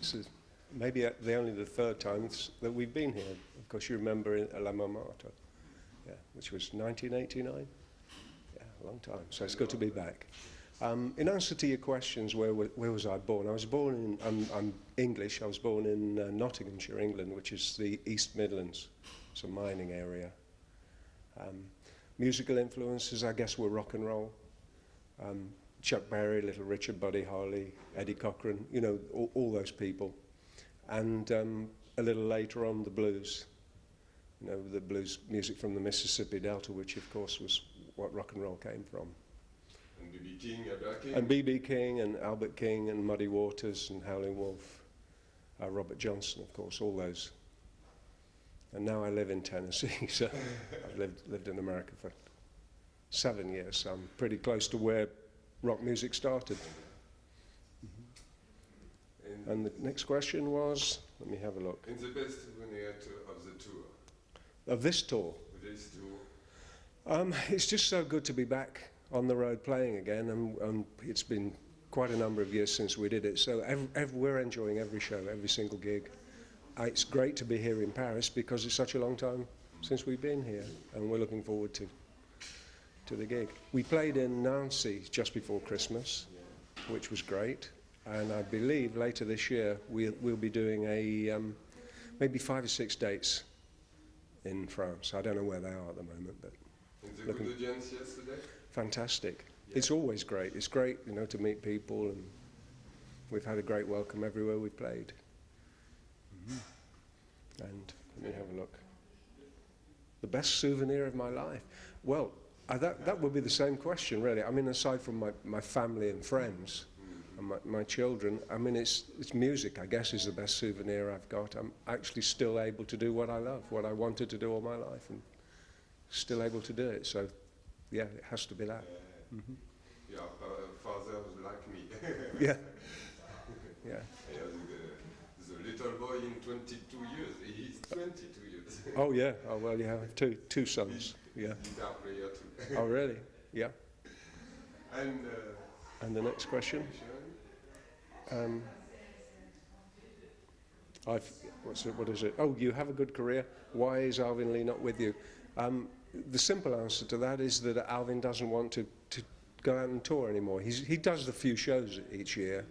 This is maybe only the third time that we've been here. Of course, you remember in La Marmata, yeah, which was 1989. Yeah, a long time. So it's good to be back. In answer to your questions, where was I born? I was born in, I'm English, I was born in Nottinghamshire, England, which is the East Midlands. It's a mining area. Musical influences, I guess, were rock and roll. Chuck Berry, Little Richard, Buddy Holly, Eddie Cochran, you know, all those people. And a little later on, the blues. You know, the blues music from the Mississippi Delta, which of course was what rock and roll came from. And B.B. King, Albert King. And B.B. King and Albert King and Muddy Waters and Howlin' Wolf, Robert Johnson, of course, all those. And now I live in Tennessee, so I've lived in America for 7 years, so I'm pretty close to where rock music started. Mm-hmm. And the next question was, let me have a look. In the best souvenir of the tour? Of this tour? This tour. It's just so good to be back on the road playing again, and it's been quite a number of years since we did it, so we're enjoying every show, every single gig. It's great to be here in Paris because it's such a long time since we've been here, and we're looking forward to the gig. We played in Nancy just before Christmas, which was great, and I believe later this year we'll be doing maybe 5 or 6 dates in France. I don't know where they are at the moment, but and the good audience yesterday? Fantastic. Yeah. It's always great. It's great, you know, to meet people, and we've had a great welcome everywhere we've played. Mm-hmm. And let me have a look. The best souvenir of my life? Well, that would be the same question, really. I mean, aside from my family and friends and my children, I mean, it's music, I guess, is the best souvenir I've got. I'm actually still able to do what I love, what I wanted to do all my life, and still able to do it. So, yeah, it has to be that. Mm-hmm. Your father was like me. Yeah. Yeah. The little boy in 22 years. He's 22 years. Oh yeah. Oh well, you have two sons. Yeah. Guitar player too. Oh really? Yeah. And the next question. What is it? Oh, you have a good career. Why is Alvin Lee not with you? The simple answer to that is that Alvin doesn't want to go out and tour anymore. He does a few shows each year,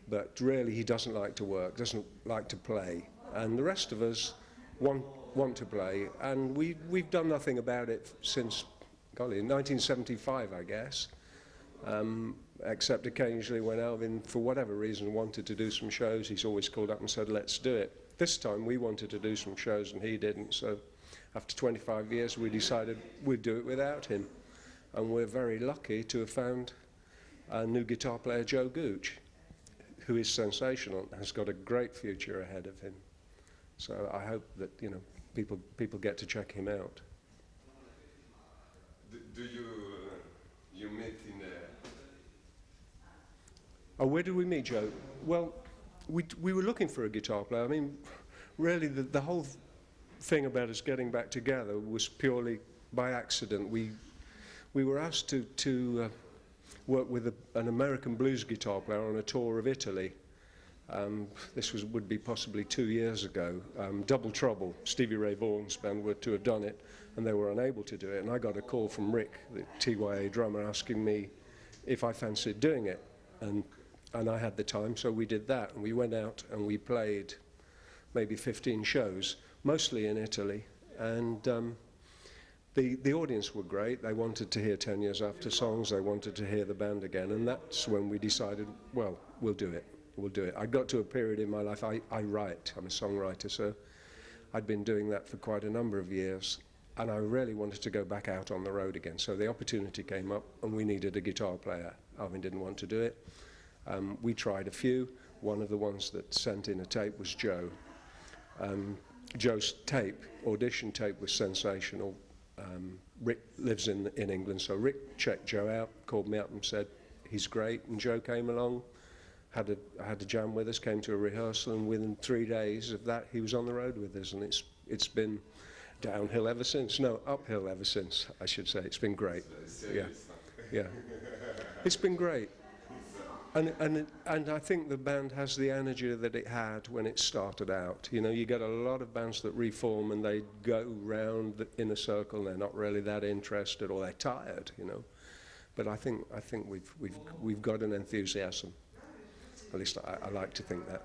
but really he doesn't like to work, doesn't like to play. And the rest of us want to play, and we've done nothing about it since, golly, 1975, I guess. Except occasionally when Alvin, for whatever reason, wanted to do some shows, he's always called up and said, let's do it. This time we wanted to do some shows and he didn't, so after 25 years we decided we'd do it without him. And we're very lucky to have found a new guitar player, Joe Gooch, who is sensational, has got a great future ahead of him. So I hope that, you know, people get to check him out. Do you meet in a... Oh, where did we meet Joe? Well, we were looking for a guitar player. I mean, really the whole thing about us getting back together was purely by accident. We were asked to work with an American blues guitar player on a tour of Italy. This would be possibly 2 years ago. Double Trouble, Stevie Ray Vaughan's band, were to have done it, and they were unable to do it. And I got a call from Rick, the TYA drummer, asking me if I fancied doing it. And I had the time, so we did that. And we went out and we played maybe 15 shows, mostly in Italy. And the audience were great. They wanted to hear 10 Years After songs. They wanted to hear the band again. And that's when we decided, well, we'll do it. We'll do it. I got to a period in my life, I write. I'm a songwriter, so I'd been doing that for quite a number of years. And I really wanted to go back out on the road again. So the opportunity came up and we needed a guitar player. Alvin didn't want to do it. We tried a few. One of the ones that sent in a tape was Joe. Joe's audition tape was sensational. Rick lives in England, so Rick checked Joe out, called me up and said, he's great. And Joe came along, had a jam with us, came to a rehearsal, and within 3 days of that he was on the road with us, and it's been downhill ever since. No, uphill ever since, I should say. It's been great. Yeah, yeah. It's been great. And I think the band has the energy that it had when it started out. You know, you get a lot of bands that reform and they go round in a circle and they're not really that interested or they're tired, you know. But I think we've got an enthusiasm. At least I like to think that.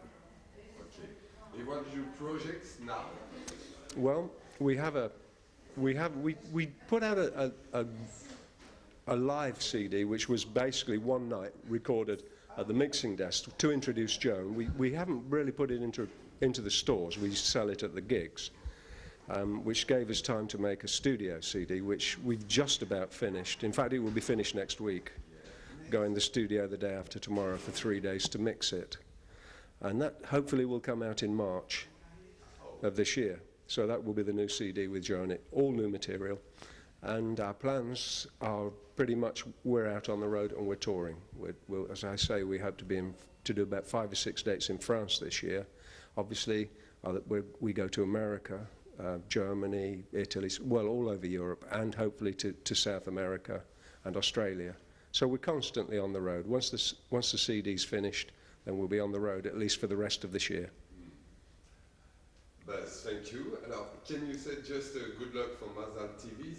Okay. And what are your projects now? Well, we put out a live CD, which was basically one night recorded at the mixing desk to introduce Joan. We haven't really put it into the stores. We sell it at the gigs, which gave us time to make a studio CD, which we've just about finished. In fact, it will be finished next week. Go in the studio the day after tomorrow for 3 days to mix it. And that hopefully will come out in March of this year. So that will be the new CD with Joan, all new material. And our plans are pretty much we're out on the road and we're touring. As I say, we hope to do about 5 or 6 dates in France this year. Obviously, we go to America, Germany, Italy, well, all over Europe, and hopefully to South America and Australia. So we're constantly on the road. Once the CD's finished, then we'll be on the road at least for the rest of this year. Buzz, thank you. Alors, can you say just good luck for Mansfield TV?